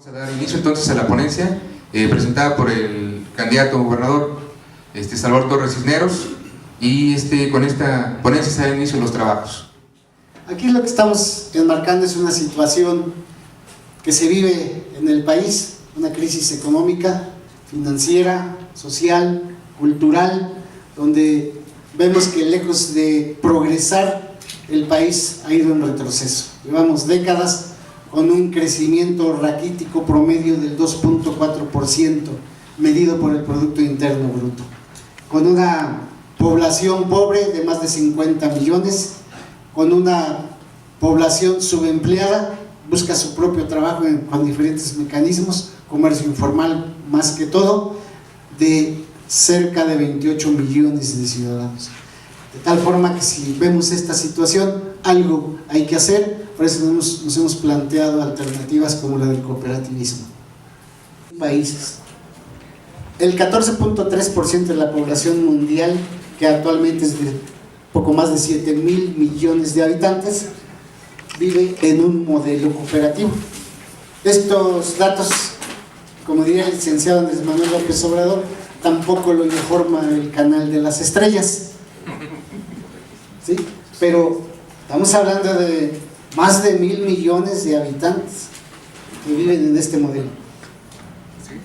Vamos a dar inicio entonces a la ponencia presentada por el candidato a gobernador Salvador Torres Cisneros, y con esta ponencia se da inicio a los trabajos. Aquí lo que estamos enmarcando es una situación que se vive en el país, una crisis económica, financiera, social, cultural, donde vemos que lejos de progresar el país ha ido en retroceso. Llevamos décadas con un crecimiento raquítico promedio del 2.4% medido por el Producto Interno Bruto, con una población pobre de más de 50 millones, con una población subempleada, busca su propio trabajo con diferentes mecanismos, comercio informal más que todo, de cerca de 28 millones de ciudadanos. De tal forma que si vemos esta situación, algo hay que hacer. Por eso nos hemos planteado alternativas como la del cooperativismo. Países. El 14.3% de la población mundial, que actualmente es de poco más de 7.000 millones de habitantes, vive en un modelo cooperativo. Estos datos, como diría el licenciado Andrés Manuel López Obrador, tampoco lo informa el canal de las estrellas, ¿sí? Pero estamos hablando de más de 1.000 millones de habitantes que viven en este modelo.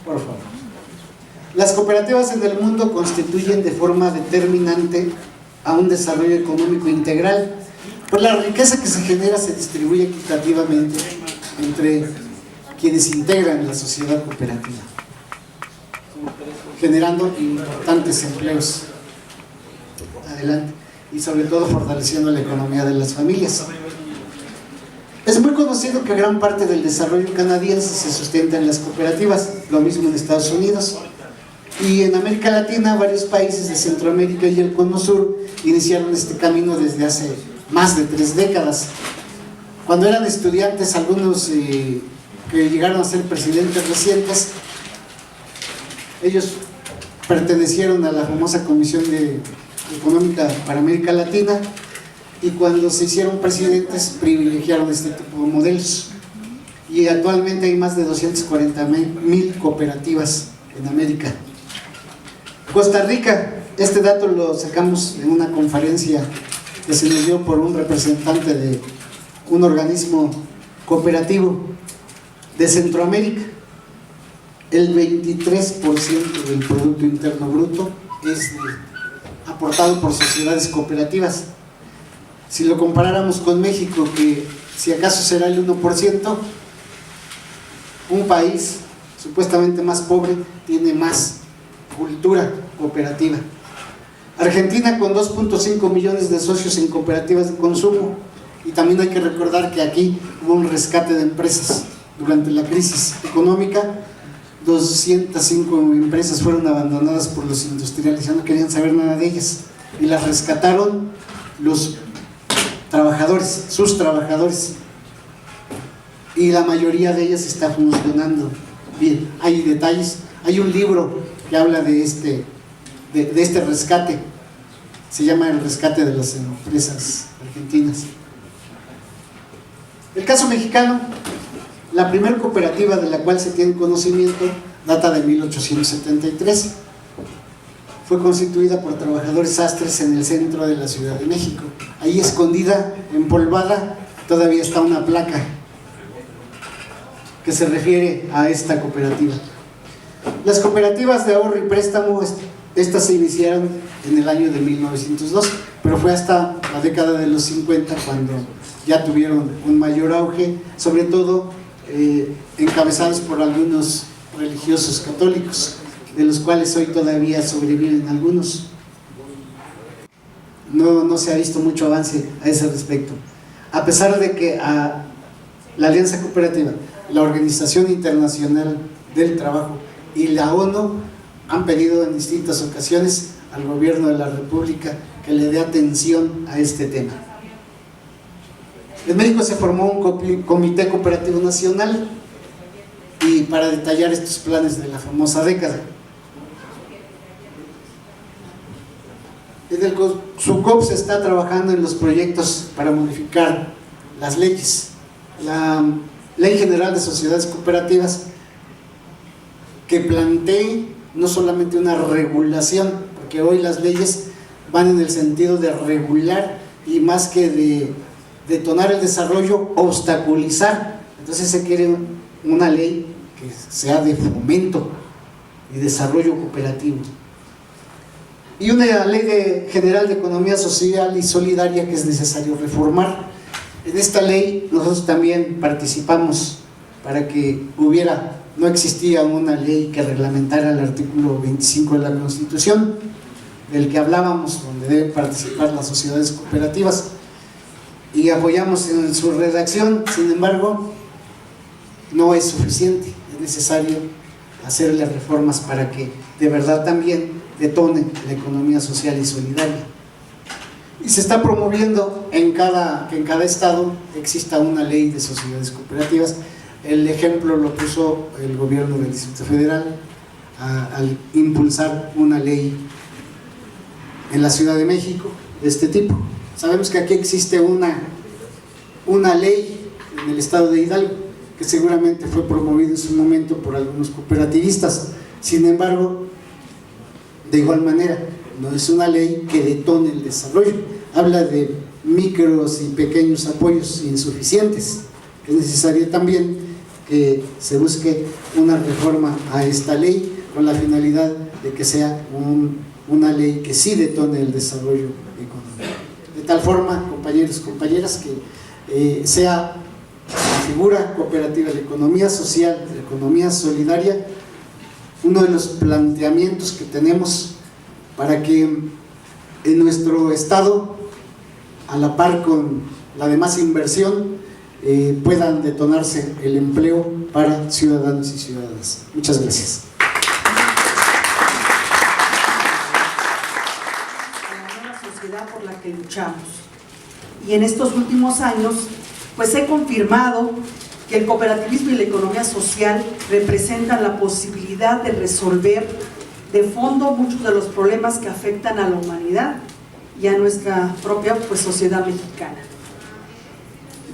Por favor. Las cooperativas en el mundo constituyen de forma determinante a un desarrollo económico integral, pues la riqueza que se genera se distribuye equitativamente entre quienes integran la sociedad cooperativa, generando importantes empleos. Adelante. Y sobre todo fortaleciendo la economía de las familias. Es muy conocido que gran parte del desarrollo canadiense se sustenta en las cooperativas, lo mismo en Estados Unidos. Y en América Latina, varios países de Centroamérica y el Cono Sur iniciaron este camino desde hace más de 3 décadas. Cuando eran estudiantes, algunos que llegaron a ser presidentes recientes, ellos pertenecieron a la famosa Comisión Económica para América Latina, y cuando se hicieron presidentes privilegiaron este tipo de modelos, y actualmente hay más de 240.000 cooperativas en América. Costa Rica, este dato lo sacamos en una conferencia que se nos dio por un representante de un organismo cooperativo de Centroamérica. El 23% del Producto Interno Bruto es aportado por sociedades cooperativas. Si lo comparáramos con México, que si acaso será el 1%, un país supuestamente más pobre tiene más cultura cooperativa. Argentina, con 2.5 millones de socios en cooperativas de consumo, y también hay que recordar que aquí hubo un rescate de empresas durante la crisis económica. 205 empresas fueron abandonadas por los industriales, ya no querían saber nada de ellas, y las rescataron los trabajadores, sus trabajadores, y la mayoría de ellas está funcionando bien. Hay detalles, hay un libro que habla de este rescate, se llama El rescate de las empresas argentinas. El caso mexicano, la primera cooperativa de la cual se tiene conocimiento data de 1873. Fue constituida por trabajadores sastres en el centro de la Ciudad de México. Ahí, escondida, empolvada, todavía está una placa que se refiere a esta cooperativa. Las cooperativas de ahorro y préstamo, estas se iniciaron en el año de 1902, pero fue hasta la década de los 50 cuando ya tuvieron un mayor auge, sobre todo encabezados por algunos religiosos católicos, de los cuales hoy todavía sobreviven algunos. No se ha visto mucho avance a ese respecto, a pesar de que la Alianza Cooperativa, la Organización Internacional del Trabajo y la ONU han pedido en distintas ocasiones al gobierno de la República que le dé atención a este tema. En México se formó un comité cooperativo nacional, y para detallar estos planes de la famosa década. En el SUCOP se está trabajando en los proyectos para modificar las leyes. La Ley General de Sociedades Cooperativas, que plantee no solamente una regulación, porque hoy las leyes van en el sentido de regular y más que de detonar el desarrollo, obstaculizar. Entonces se quiere una ley que sea de fomento y desarrollo cooperativo. Y una ley general de economía social y solidaria que es necesario reformar. En esta ley nosotros también participamos para que no existía una ley que reglamentara el artículo 25 de la Constitución, del que hablábamos, donde deben participar las sociedades cooperativas, y apoyamos en su redacción. Sin embargo, no es suficiente, es necesario hacerle reformas para que de verdad también detone la economía social y solidaria. Y se está promoviendo que en cada estado exista una ley de sociedades cooperativas. El ejemplo lo puso el gobierno del Distrito Federal al impulsar una ley en la Ciudad de México de este tipo. Sabemos que aquí existe una ley en el estado de Hidalgo, que seguramente fue promovido en su momento por algunos cooperativistas. Sin embargo, de igual manera, no es una ley que detone el desarrollo. Habla de micros y pequeños apoyos insuficientes. Es necesario también que se busque una reforma a esta ley con la finalidad de que sea una ley que sí detone el desarrollo económico. De tal forma, compañeros y compañeras, que sea la figura cooperativa, la economía social, la economía solidaria, uno de los planteamientos que tenemos para que en nuestro estado, a la par con la demás inversión, puedan detonarse el empleo para ciudadanos y ciudadanas. Muchas gracias. La nueva sociedad por la que luchamos. Y en estos últimos años, pues he confirmado que el cooperativismo y la economía social representan la posibilidad de resolver de fondo muchos de los problemas que afectan a la humanidad y a nuestra propia sociedad mexicana.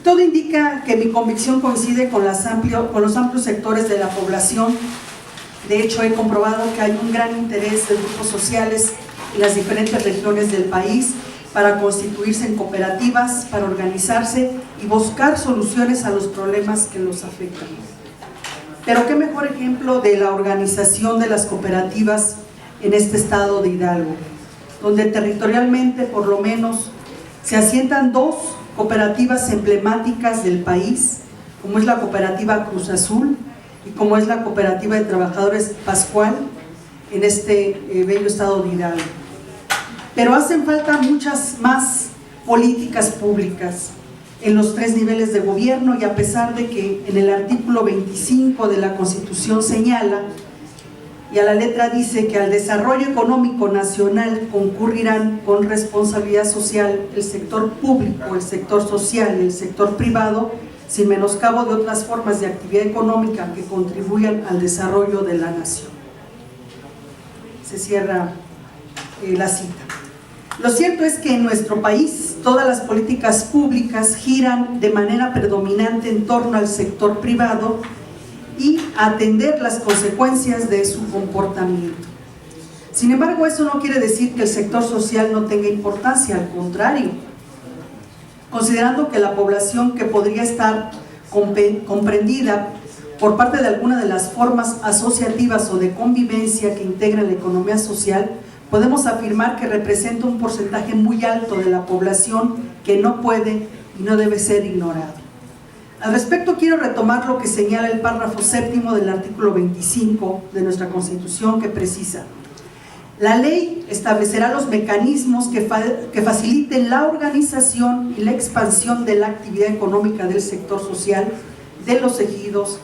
Todo indica que mi convicción coincide con los amplios sectores de la población. De hecho, he comprobado que hay un gran interés de grupos sociales en las diferentes regiones del país para constituirse en cooperativas, para organizarse y buscar soluciones a los problemas que los afectan. Pero qué mejor ejemplo de la organización de las cooperativas en este estado de Hidalgo, donde territorialmente por lo menos se asientan dos cooperativas emblemáticas del país, como es la cooperativa Cruz Azul y como es la cooperativa de trabajadores Pascual, en este bello estado de Hidalgo. Pero hacen falta muchas más políticas públicas en los tres niveles de gobierno, y a pesar de que en el artículo 25 de la Constitución señala y a la letra dice que al desarrollo económico nacional concurrirán con responsabilidad social el sector público, el sector social y el sector privado, sin menoscabo de otras formas de actividad económica que contribuyan al desarrollo de la nación. Se cierra la cita. Lo cierto es que en nuestro país todas las políticas públicas giran de manera predominante en torno al sector privado y atender las consecuencias de su comportamiento. Sin embargo, eso no quiere decir que el sector social no tenga importancia, al contrario, considerando que la población que podría estar comprendida por parte de alguna de las formas asociativas o de convivencia que integran la economía social, podemos afirmar que representa un porcentaje muy alto de la población que no puede y no debe ser ignorado. Al respecto, quiero retomar lo que señala el párrafo séptimo del artículo 25 de nuestra Constitución, que precisa: la ley establecerá los mecanismos que faciliten la organización y la expansión de la actividad económica del sector social, de los ejidos,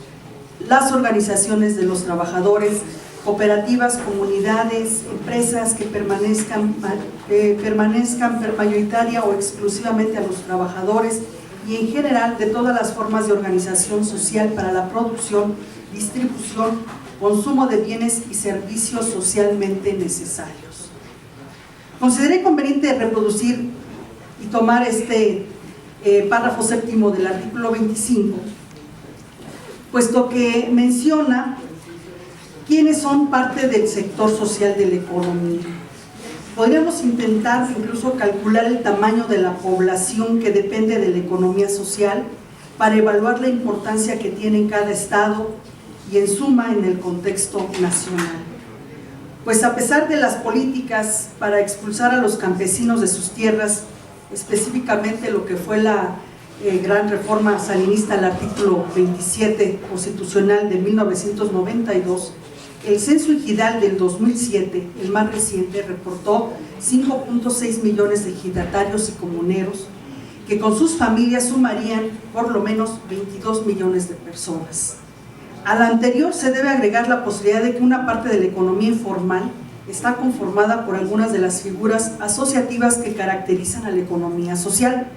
las organizaciones de los trabajadores, cooperativas, comunidades, empresas que permanezcan mayoritaria o exclusivamente a los trabajadores, y en general de todas las formas de organización social para la producción, distribución, consumo de bienes y servicios socialmente necesarios. Consideré conveniente reproducir y tomar este párrafo séptimo del artículo 25 puesto que menciona quiénes son parte del sector social de la economía. Podríamos intentar incluso calcular el tamaño de la población que depende de la economía social para evaluar la importancia que tiene en cada estado y en suma en el contexto nacional. Pues a pesar de las políticas para expulsar a los campesinos de sus tierras, específicamente lo que fue la gran reforma salinista al artículo 27 constitucional de 1992, el censo ejidal del 2007, el más reciente, reportó 5.6 millones de ejidatarios y comuneros, que con sus familias sumarían por lo menos 22 millones de personas. A la anterior se debe agregar la posibilidad de que una parte de la economía informal está conformada por algunas de las figuras asociativas que caracterizan a la economía social.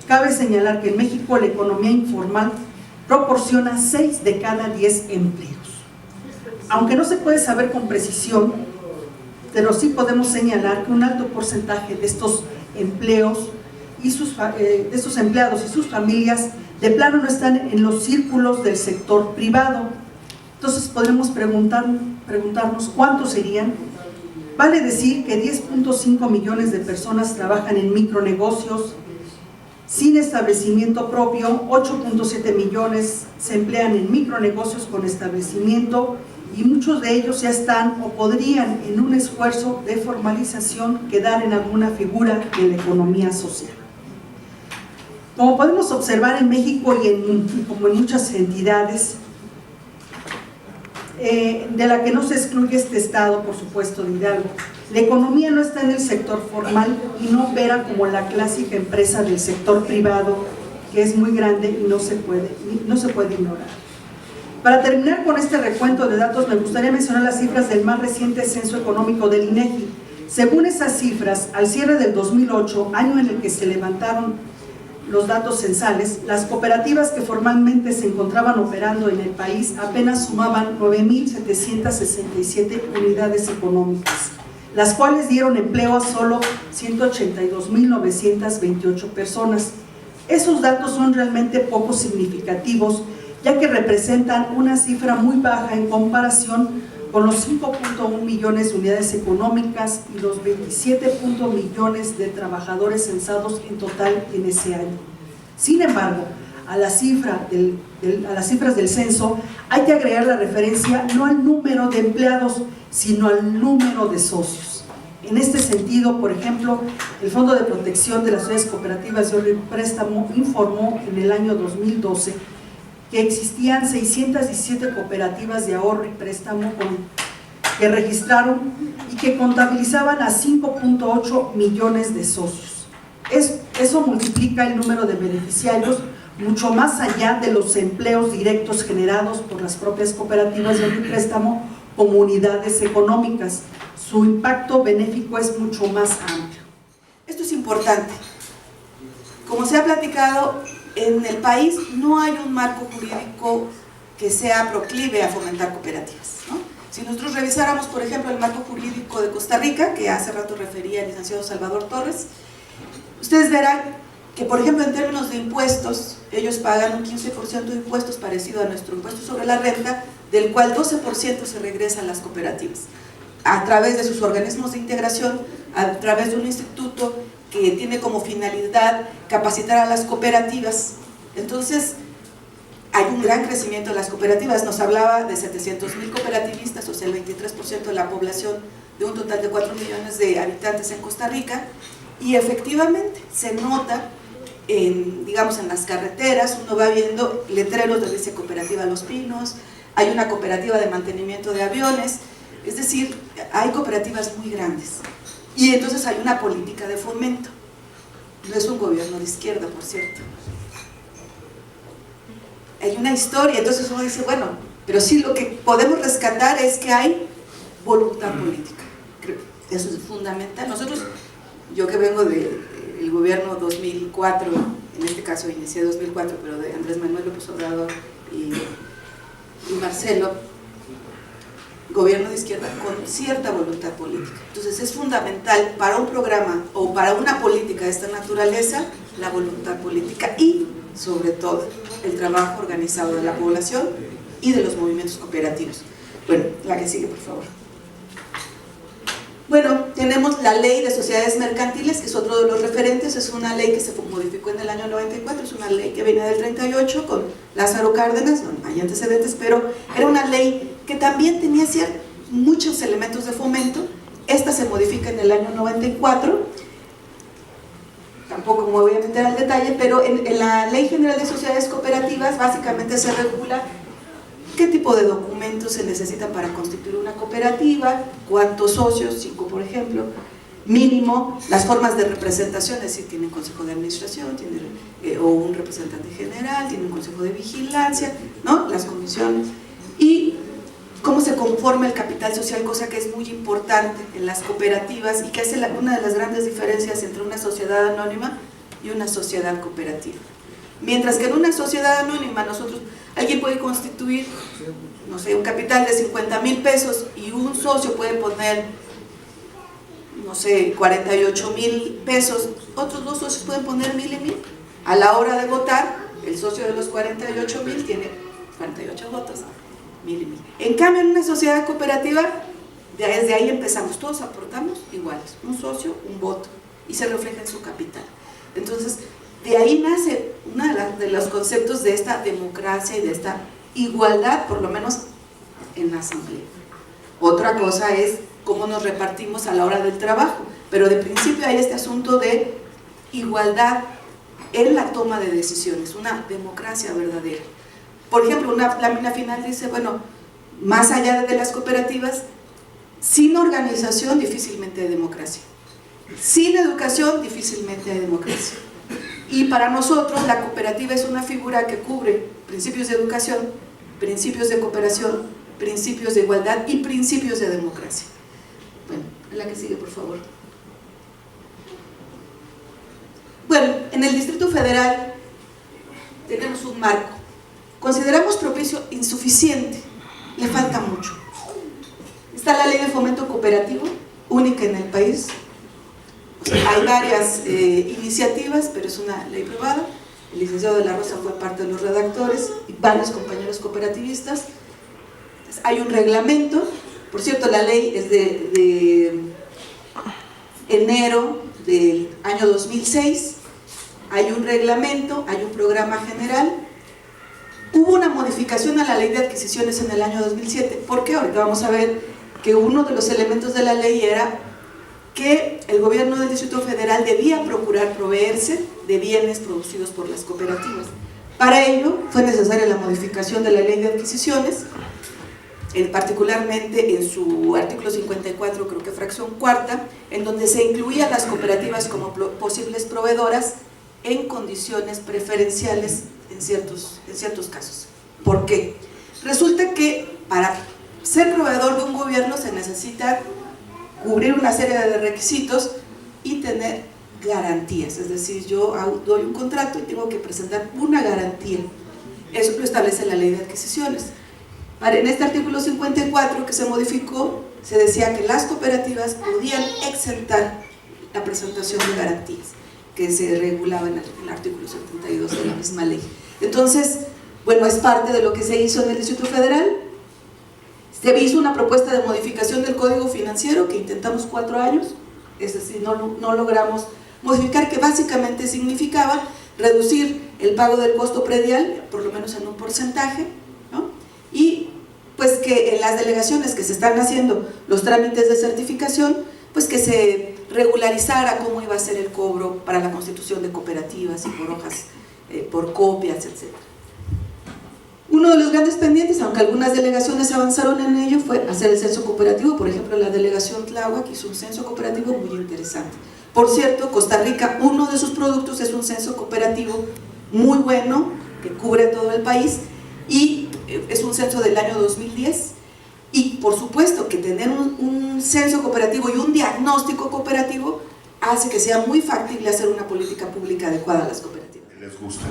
Cabe señalar que en México la economía informal proporciona 6 de cada 10 empleos. Aunque no se puede saber con precisión, pero sí podemos señalar que un alto porcentaje de estos empleos de estos empleados y sus familias de plano no están en los círculos del sector privado. Entonces podremos preguntarnos cuántos serían. Vale decir que 10.5 millones de personas trabajan en micronegocios sin establecimiento propio, 8.7 millones se emplean en micronegocios con establecimiento y muchos de ellos ya están o podrían en un esfuerzo de formalización quedar en alguna figura de la economía social. Como podemos observar en México y como en muchas entidades, de la que no se excluye este estado, por supuesto, de Hidalgo, la economía no está en el sector formal y no opera como la clásica empresa del sector privado, que es muy grande y no se puede ignorar. Para terminar con este recuento de datos, me gustaría mencionar las cifras del más reciente censo económico del INEGI. Según esas cifras, al cierre del 2008, año en el que se levantaron los datos censales, las cooperativas que formalmente se encontraban operando en el país apenas sumaban 9.767 unidades económicas, las cuales dieron empleo a solo 182.928 personas. Esos datos son realmente poco significativos, ya que representan una cifra muy baja en comparación con los 5.1 millones de unidades económicas y los 27 millones de trabajadores censados en total en ese año. Sin embargo, a las cifras del censo hay que agregar la referencia no al número de empleados, sino al número de socios. En este sentido, por ejemplo, el Fondo de Protección de las Sociedades Cooperativas de Ahorro y Préstamo informó en el año 2012 que existían 617 cooperativas de ahorro y préstamo que registraron y que contabilizaban a 5.8 millones de socios. Eso multiplica el número de beneficiarios mucho más allá de los empleos directos generados por las propias cooperativas de ahorro y préstamo como unidades económicas. Su impacto benéfico es mucho más amplio. Esto es importante. Como se ha platicado, en el país no hay un marco jurídico que sea proclive a fomentar cooperativas, ¿no? Si nosotros revisáramos, por ejemplo, el marco jurídico de Costa Rica, que hace rato refería el licenciado Salvador Torres, ustedes verán que, por ejemplo, en términos de impuestos, ellos pagan un 15% de impuestos parecido a nuestro impuesto sobre la renta, del cual 12% se regresa a las cooperativas, a través de sus organismos de integración, a través de un instituto que tiene como finalidad capacitar a las cooperativas. Entonces, hay un gran crecimiento de las cooperativas. Nos hablaba de 700,000 cooperativistas, o sea, el 23% de la población de un total de 4 millones de habitantes en Costa Rica, y efectivamente se nota digamos, en las carreteras, uno va viendo letreros donde dice Cooperativa Los Pinos, hay una cooperativa de mantenimiento de aviones, es decir, hay cooperativas muy grandes. Y entonces hay una política de fomento. No es un gobierno de izquierda, por cierto. Hay una historia, entonces uno dice, bueno, pero sí lo que podemos rescatar es que hay voluntad política. Creo que eso es fundamental. Nosotros, yo que vengo del gobierno 2004, en este caso inicié 2004, pero de Andrés Manuel López Obrador y Marcelo, gobierno de izquierda con cierta voluntad política. Entonces es fundamental para un programa o para una política de esta naturaleza la voluntad política y, sobre todo, el trabajo organizado de la población y de los movimientos cooperativos. Bueno, la que sigue, por favor. Bueno, tenemos la Ley de Sociedades Mercantiles, que es otro de los referentes. Es una ley que se modificó en el año 94, es una ley que venía del 38 con Lázaro Cárdenas, no hay antecedentes, pero era una ley que también tenía muchos elementos de fomento. Esta se modifica en el año 94, tampoco me voy a meter al detalle, pero en la Ley General de Sociedades Cooperativas básicamente se regula qué tipo de documentos se necesitan para constituir una cooperativa, cuántos socios, 5 por ejemplo, mínimo, las formas de representación, es decir, tienen consejo de administración, o un representante general, tiene un consejo de vigilancia, ¿no? Las comisiones, y cómo se conforma el capital social, cosa que es muy importante en las cooperativas y que hace una de las grandes diferencias entre una sociedad anónima y una sociedad cooperativa. Mientras que en una sociedad anónima alguien puede constituir, no sé, un capital de 50,000 pesos y un socio puede poner, no sé, 48,000 pesos, otros 2 socios pueden poner 1,000 y 1,000. A la hora de votar, el socio de los 48,000 tiene 48 votos, 1,000 y 1,000. En cambio, en una sociedad cooperativa, desde ahí empezamos, todos aportamos iguales, un socio, un voto, y se refleja en su capital. Entonces, de ahí nace uno de los conceptos de esta democracia y de esta igualdad, por lo menos en la asamblea. Otra cosa es cómo nos repartimos a la hora del trabajo, pero de principio hay este asunto de igualdad en la toma de decisiones, una democracia verdadera. Por ejemplo, una lámina final dice, bueno, más allá de las cooperativas, sin organización difícilmente hay democracia, sin educación difícilmente hay democracia. Y para nosotros la cooperativa es una figura que cubre principios de educación, principios de cooperación, principios de igualdad y principios de democracia. Bueno, la que sigue, por favor. Bueno, en el Distrito Federal tenemos un marco. Consideramos propicio insuficiente, le falta mucho. Está la Ley de Fomento Cooperativo, única en el país. Hay varias iniciativas, pero es una ley privada. El licenciado de la Rosa fue parte de los redactores y varios compañeros cooperativistas. Hay un reglamento, por cierto, la ley es de enero del año 2006. Hay un reglamento, hay un programa general. Hubo una modificación a la ley de adquisiciones en el año 2007. ¿Por qué? Ahorita vamos a ver que uno de los elementos de la ley era que el gobierno del Distrito Federal debía procurar proveerse de bienes producidos por las cooperativas. Para ello fue necesaria la modificación de la ley de adquisiciones, particularmente en su artículo 54, creo que fracción cuarta, en donde se incluían las cooperativas como posibles proveedoras en condiciones preferenciales en ciertos casos. ¿Por qué? Resulta que para ser proveedor de un gobierno se necesita cubrir una serie de requisitos y tener garantías, es decir, yo doy un contrato y tengo que presentar una garantía. Eso lo establece la ley de adquisiciones. En este artículo 54 que se modificó, se decía que las cooperativas podían exentar la presentación de garantías, que se regulaba en el artículo 72 de la misma ley. Entonces, bueno, es parte de lo que se hizo en el Distrito Federal. Se hizo una propuesta de modificación del Código Financiero que intentamos 4 años, es decir, no logramos modificar, que básicamente significaba reducir el pago del costo predial, por lo menos en un porcentaje, ¿no? Y pues que en las delegaciones que se están haciendo los trámites de certificación, pues que se regularizara cómo iba a ser el cobro para la constitución de cooperativas y por hojas, por copias, etc. Uno de los grandes pendientes, aunque algunas delegaciones avanzaron en ello, fue hacer el censo cooperativo. Por ejemplo, la delegación Tláhuac hizo un censo cooperativo muy interesante. Por cierto, Costa Rica, uno de sus productos es un censo cooperativo muy bueno, que cubre todo el país, y es un censo del año 2010. Y por supuesto que tener un censo cooperativo y un diagnóstico cooperativo hace que sea muy factible hacer una política pública adecuada a las cooperativas. ¿Les gusta?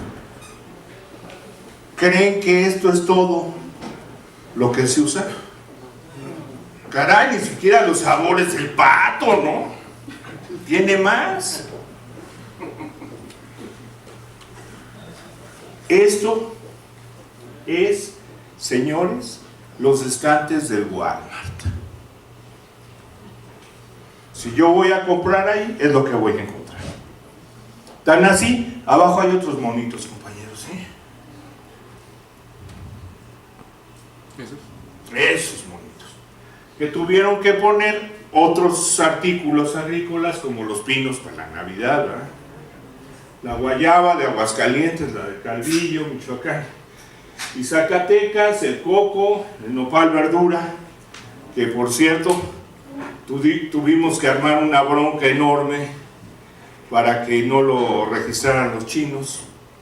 ¿Creen que esto es todo lo que se usa? Caray, ni siquiera los sabores del pato, ¿no? ¿Tiene más? Esto es, señores, los estantes del Walmart. Si yo voy a comprar ahí, es lo que voy a encontrar. Tan así, abajo hay otros monitos, compañeros, ¿eh? Esos monitos. Que tuvieron que poner otros artículos agrícolas como los pinos para la Navidad, ¿verdad? La guayaba de Aguascalientes, la de Calvillo, Michoacán. Y Zacatecas, el coco, el nopal verdura, que por cierto, tuvimos que armar una bronca enorme para que no lo registraran los chinos,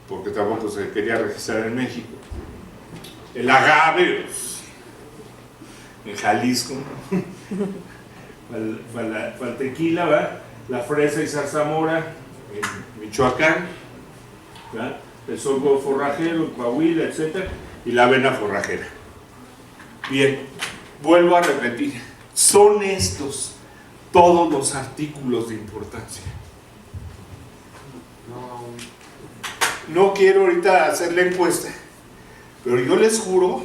porque tampoco se quería registrar en México. El agave, pues, en Jalisco, para el tequila, ¿verdad? La fresa y zarzamora en Michoacán, ¿verdad? El sorgo forrajero en Coahuila, etc. Y la avena forrajera. Bien, vuelvo a repetir, son estos todos los artículos de importancia. No quiero ahorita hacer la encuesta, pero yo les juro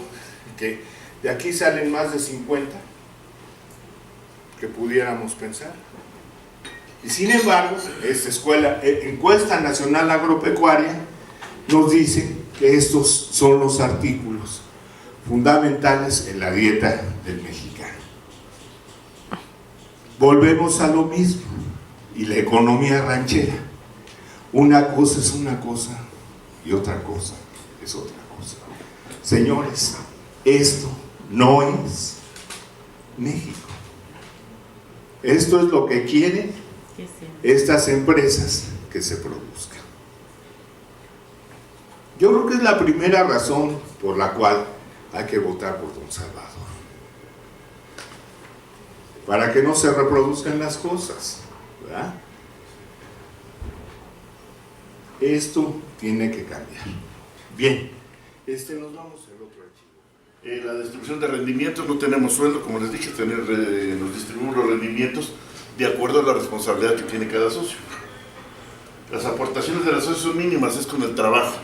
que de aquí salen más de 50 que pudiéramos pensar. Y sin embargo, esta Encuesta Nacional Agropecuaria nos dice que estos son los artículos fundamentales en la dieta del mexicano. Volvemos a lo mismo, y la economía ranchera. Una cosa es una cosa y otra cosa es otra cosa. Señores, esto no es México. Esto es lo que quieren estas empresas que se produzcan. Yo creo que es la primera razón por la cual hay que votar por don Salvador. Para que no se reproduzcan las cosas, ¿verdad? Esto tiene que cambiar. Bien, nos vamos al otro archivo. La distribución de rendimientos, no tenemos sueldo, como les dije, nos distribuimos los rendimientos de acuerdo a la responsabilidad que tiene cada socio. Las aportaciones de los socios son mínimas, es con el trabajo.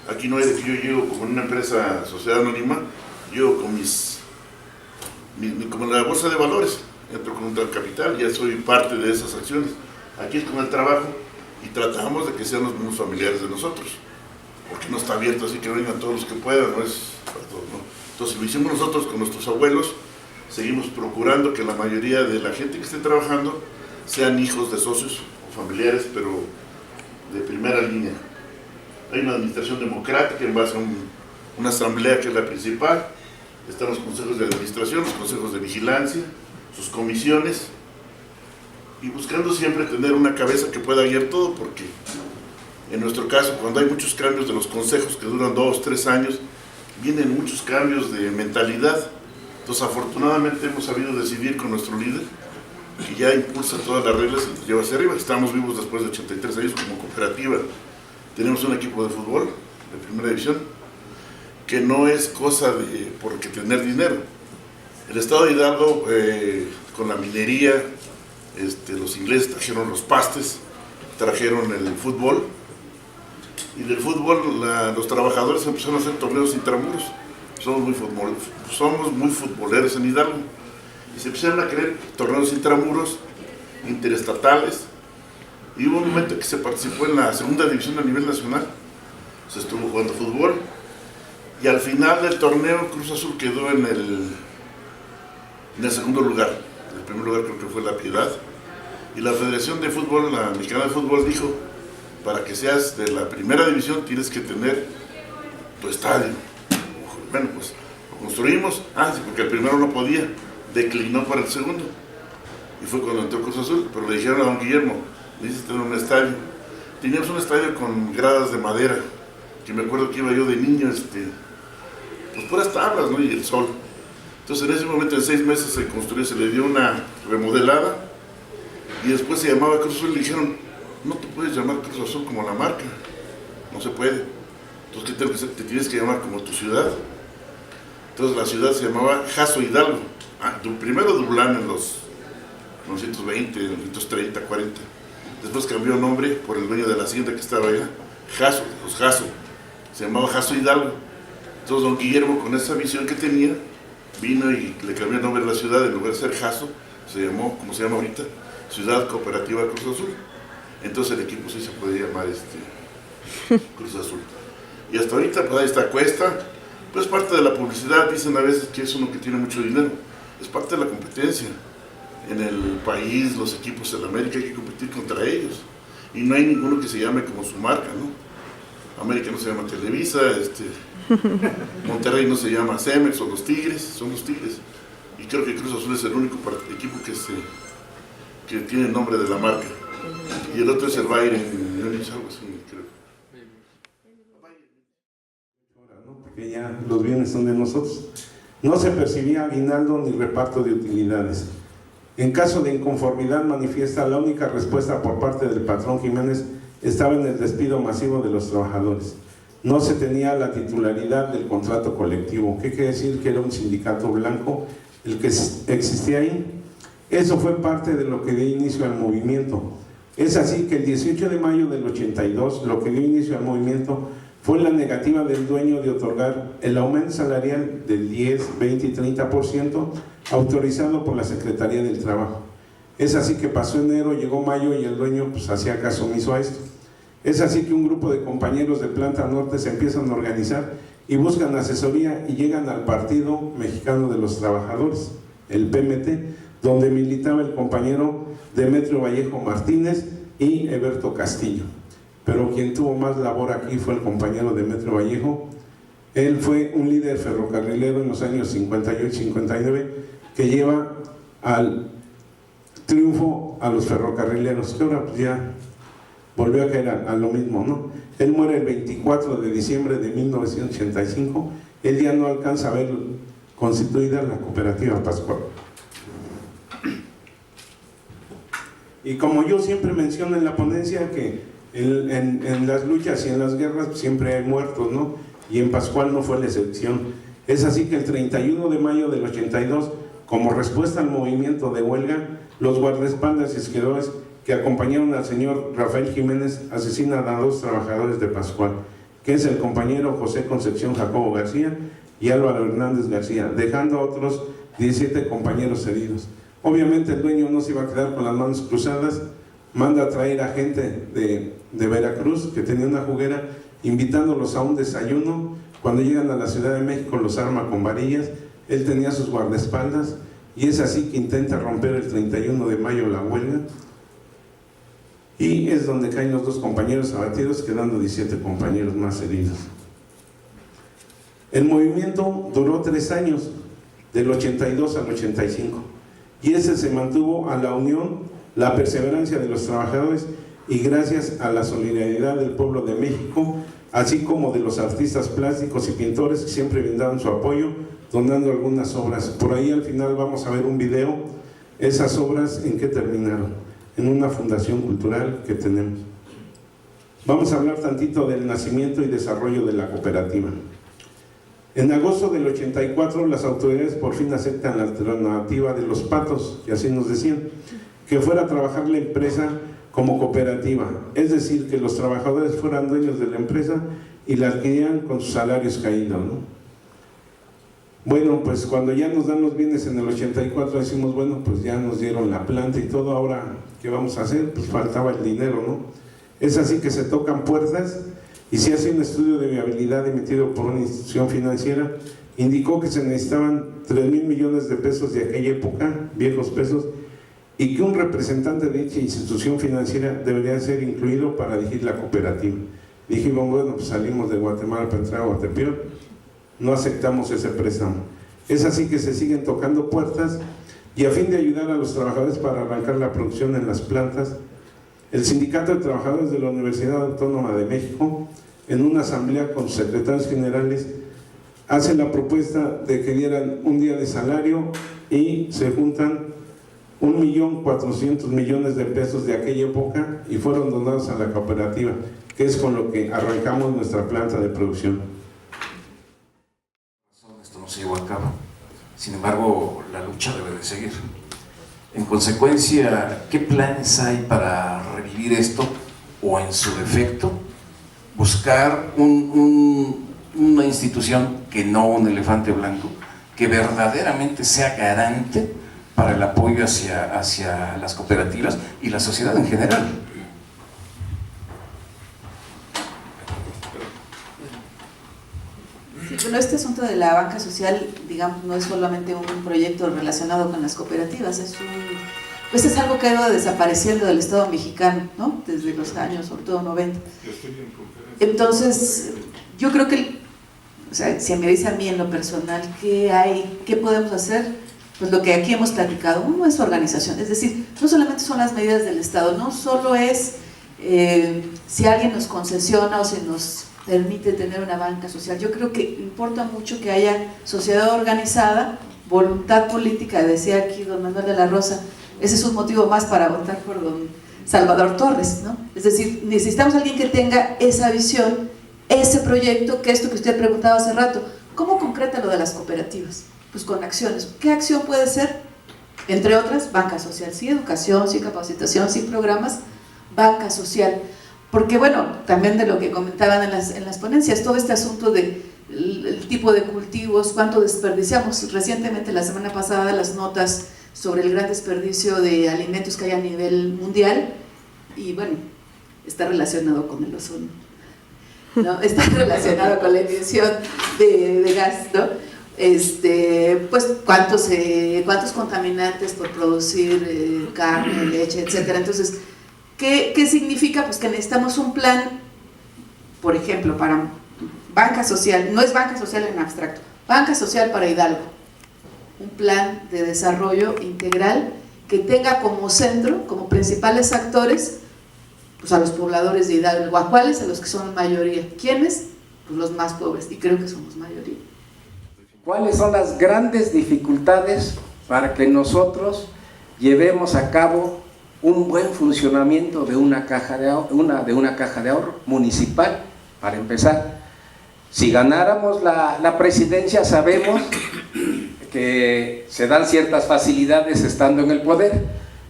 Aquí no es de que yo llego como en una empresa, sociedad anónima, yo con como en la bolsa de valores, entro con un tal capital, ya soy parte de esas acciones. Aquí es con el trabajo y tratamos de que sean los mismos familiares de nosotros, porque no está abierto así que vengan todos los que puedan, no es para todos, ¿no? Entonces lo hicimos nosotros con nuestros abuelos, seguimos procurando que la mayoría de la gente que esté trabajando sean hijos de socios o familiares, pero de primera línea. Hay una administración democrática en base a una asamblea que es la principal, están los consejos de administración, los consejos de vigilancia, sus comisiones, y buscando siempre tener una cabeza que pueda guiar todo, porque en nuestro caso, cuando hay muchos cambios de los consejos que duran 2, 3 años, vienen muchos cambios de mentalidad. Entonces, afortunadamente hemos sabido decidir con nuestro líder, que ya impulsa todas las reglas y nos lleva hacia arriba. Estamos vivos después de 83 años como cooperativa. Tenemos un equipo de fútbol de primera división, que no es cosa de porque tener dinero. El estado de Hidalgo, con la minería, los ingleses trajeron los pastes, trajeron el fútbol, y del fútbol los trabajadores empezaron a hacer torneos intramuros. Somos muy futboleros en Hidalgo, y se empezaron a crear torneos intramuros, interestatales, y hubo un momento que se participó en la segunda división a nivel nacional, se estuvo jugando fútbol, y al final del torneo Cruz Azul quedó en el segundo lugar. El primer lugar creo que fue La Piedad, y la Federación de Fútbol, la Mexicana de Fútbol, dijo: para que seas de la primera división tienes que tener tu estadio. Bueno, pues lo construimos, sí, porque el primero no podía, declinó para el segundo, y fue cuando entró Cruz Azul, pero le dijeron a don Guillermo: necesitas tener un estadio. Teníamos un estadio con gradas de madera, que me acuerdo que iba yo de niño, pues puras tablas, ¿no? Y el sol. Entonces en ese momento, en 6 meses se construyó, se le dio una remodelada, y después se llamaba Cruz Azul, y le dijeron: no te puedes llamar Cruz Azul como la marca, no se puede. Entonces, ¿qué tengo que hacer? Te tienes que llamar como tu ciudad. Entonces la ciudad se llamaba Jaso Hidalgo. Primero Dublán en los 1920, 1930, 40. Después cambió nombre por el dueño de la hacienda que estaba allá, Jaso, los Jaso. se llamaba Jaso Hidalgo. Entonces don Guillermo, con esa visión que tenía, vino y le cambió el nombre de la ciudad. En lugar de ser Jaso, se llamó, como se llama ahorita, Ciudad Cooperativa Cruz Azul. Entonces el equipo sí se puede llamar Cruz Azul. Y hasta ahorita pues ahí está Cuesta, pues parte de la publicidad. Dicen a veces que es uno que tiene mucho dinero, es parte de la competencia. En el país, los equipos en América hay que competir contra ellos, y no hay ninguno que se llame como su marca, ¿no? América no se llama Televisa, Monterrey no se llama Cemex, o los Tigres, son los Tigres. Y creo que Cruz Azul es el único equipo que tiene el nombre de la marca. Y el otro es el Bayern, algo así, creo. Porque ya los bienes son de nosotros. No se percibía aguinaldo ni reparto de utilidades. En caso de inconformidad manifiesta, la única respuesta por parte del patrón Jiménez estaba en el despido masivo de los trabajadores. No se tenía la titularidad del contrato colectivo. ¿Qué quiere decir? Que era un sindicato blanco el que existía ahí. Eso fue parte de lo que dio inicio al movimiento. Es así que el 18 de mayo del 82, lo que dio inicio al movimiento fue la negativa del dueño de otorgar el aumento salarial del 10, 20 y 30% autorizado por la Secretaría del Trabajo. Es así que pasó enero, llegó mayo y el dueño pues hacía caso omiso a esto. Es así que un grupo de compañeros de Planta Norte se empiezan a organizar y buscan asesoría y llegan al Partido Mexicano de los Trabajadores, el PMT, donde militaba el compañero Demetrio Vallejo Martínez y Eberto Castillo. Pero quien tuvo más labor aquí fue el compañero Demetrio Vallejo. Él fue un líder ferrocarrilero en los años 58-59 que lleva al triunfo a los ferrocarrileros, que ahora pues ya volvió a caer a lo mismo, ¿no? Él muere el 24 de diciembre de 1985. Él ya no alcanza a ver constituida la cooperativa Pascual. Y como yo siempre menciono en la ponencia que en las luchas y en las guerras siempre hay muertos, ¿no? Y en Pascual no fue la excepción. Es así que el 31 de mayo del 82, como respuesta al movimiento de huelga, los guardaespaldas y esquiadores que acompañaron al señor Rafael Jiménez asesinan a 2 trabajadores de Pascual, que es el compañero José Concepción Jacobo García y Álvaro Hernández García, dejando a otros 17 compañeros heridos. Obviamente el dueño no se iba a quedar con las manos cruzadas, manda a traer a gente de Veracruz que tenía una juguera, invitándolos a un desayuno. Cuando llegan a la Ciudad de México los arma con varillas. Él tenía sus guardaespaldas y es así que intenta romper el 31 de mayo la huelga, y es donde caen los 2 compañeros abatidos, quedando 17 compañeros más heridos. El movimiento duró 3 años, del 82 al 85, y ese se mantuvo a la unión, la perseverancia de los trabajadores y gracias a la solidaridad del pueblo de México, así como de los artistas plásticos y pintores que siempre brindaron su apoyo, donando algunas obras. Por ahí al final vamos a ver un video, esas obras en qué terminaron, en una fundación cultural que tenemos. Vamos a hablar tantito del nacimiento y desarrollo de la cooperativa. En agosto del 84 las autoridades por fin aceptan la alternativa de los patos, que así nos decían, que fuera a trabajar la empresa como cooperativa, es decir, que los trabajadores fueran dueños de la empresa y la adquirían con sus salarios caídos, ¿no? Bueno, pues cuando ya nos dan los bienes en el 84 decimos, bueno, pues ya nos dieron la planta y todo, ahora ¿qué vamos a hacer? Pues faltaba el dinero, ¿no? Es así que se tocan puertas y se hace un estudio de viabilidad emitido por una institución financiera. Indicó que se necesitaban 3,000 millones de pesos de aquella época, viejos pesos, y que un representante de dicha institución financiera debería ser incluido para dirigir la cooperativa. Dijimos, bueno, pues salimos de Guatemala para entrar a Guatepeor, no aceptamos ese préstamo. Es así que se siguen tocando puertas y a fin de ayudar a los trabajadores para arrancar la producción en las plantas, el Sindicato de Trabajadores de la Universidad Autónoma de México, en una asamblea con sus secretarios generales, hace la propuesta de que dieran un día de salario y se juntan 1.400.000.000 de pesos de aquella época y fueron donados a la cooperativa, que es con lo que arrancamos nuestra planta de producción. Esto no se llevó a cabo, sin embargo la lucha debe de seguir. En consecuencia, ¿qué planes hay para revivir esto o en su defecto buscar una institución que no un elefante blanco, que verdaderamente sea garante para el apoyo hacia las cooperativas y la sociedad en general. Sí, bueno, este asunto de la banca social, digamos, no es solamente un proyecto relacionado con las cooperativas, pues es algo que ha ido desapareciendo del Estado mexicano, ¿no? Desde los años, sobre todo 90. Entonces, yo creo que, o sea, si me dice a mí en lo personal, ¿qué podemos hacer? Pues lo que aquí hemos platicado, uno es organización, es decir, no solamente son las medidas del Estado, no solo es si alguien nos concesiona o se nos permite tener una banca social. Yo creo que importa mucho que haya sociedad organizada, voluntad política, decía aquí don Manuel de la Rosa, ese es un motivo más para votar por don Salvador Torres, ¿no? Es decir, necesitamos a alguien que tenga esa visión, ese proyecto, que esto que usted preguntaba hace rato, ¿cómo concreta lo de las cooperativas? Pues con acciones. ¿Qué acción puede ser? Entre otras, banca social, sí educación, sí capacitación, sí programas, banca social. Porque bueno, también de lo que comentaban en las ponencias, todo este asunto de el tipo de cultivos, cuánto desperdiciamos. Recientemente, la semana pasada, las notas sobre el gran desperdicio de alimentos que hay a nivel mundial, y bueno, está relacionado con el ozono, ¿no? Está relacionado con la emisión de gas, ¿no? Pues cuántos contaminantes por producir carne, leche, etcétera. Entonces, ¿qué significa? Pues que necesitamos un plan, por ejemplo, para banca social, no es banca social en abstracto, banca social para Hidalgo, un plan de desarrollo integral que tenga como centro, como principales actores, pues a los pobladores de Hidalgo. ¿A cuáles? A los que son mayoría. ¿Quiénes? Pues los más pobres, y creo que somos mayoría. ¿Cuáles son las grandes dificultades para que nosotros llevemos a cabo un buen funcionamiento de una caja de ahorro municipal? Para empezar, si ganáramos la presidencia, sabemos que se dan ciertas facilidades estando en el poder,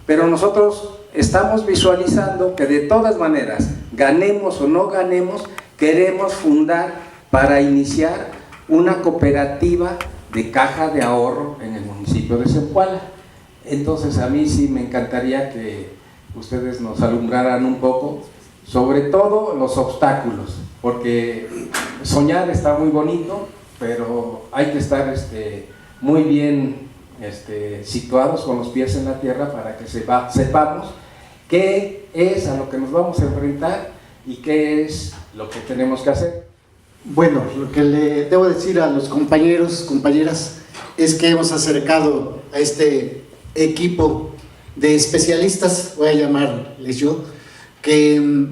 pero nosotros estamos visualizando que de todas maneras, ganemos o no ganemos, queremos fundar para iniciar una cooperativa de caja de ahorro en el municipio de Zempoala. Entonces a mí sí me encantaría que ustedes nos alumbraran un poco, sobre todo los obstáculos, porque soñar está muy bonito, pero hay que estar muy bien situados con los pies en la tierra para que sepamos qué es a lo que nos vamos a enfrentar y qué es lo que tenemos que hacer. Bueno, lo que le debo decir a los compañeros, compañeras, es que hemos acercado a este equipo de especialistas, voy a llamarles yo, que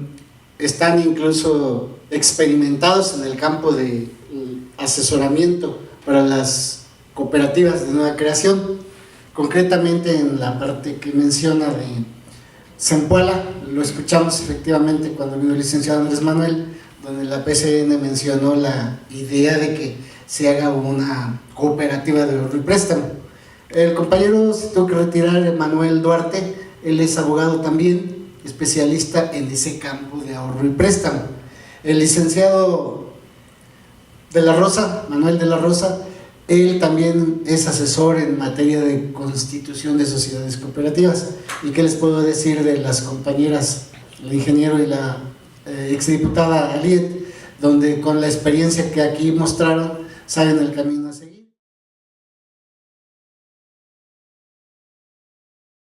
están incluso experimentados en el campo de asesoramiento para las cooperativas de nueva creación, concretamente en la parte que menciona de Zempoala. Lo escuchamos efectivamente cuando vino el licenciado Andrés Manuel, donde la PCN mencionó la idea de que se haga una cooperativa de ahorro y préstamo. El compañero se tuvo que retirar, Manuel Duarte, él es abogado también, especialista en ese campo de ahorro y préstamo. El licenciado de la Rosa, Manuel de la Rosa, él también es asesor en materia de constitución de sociedades cooperativas. ¿Y qué les puedo decir de las compañeras, el ingeniero y la exdiputada Aliet, donde con la experiencia que aquí mostraron saben el camino a seguir?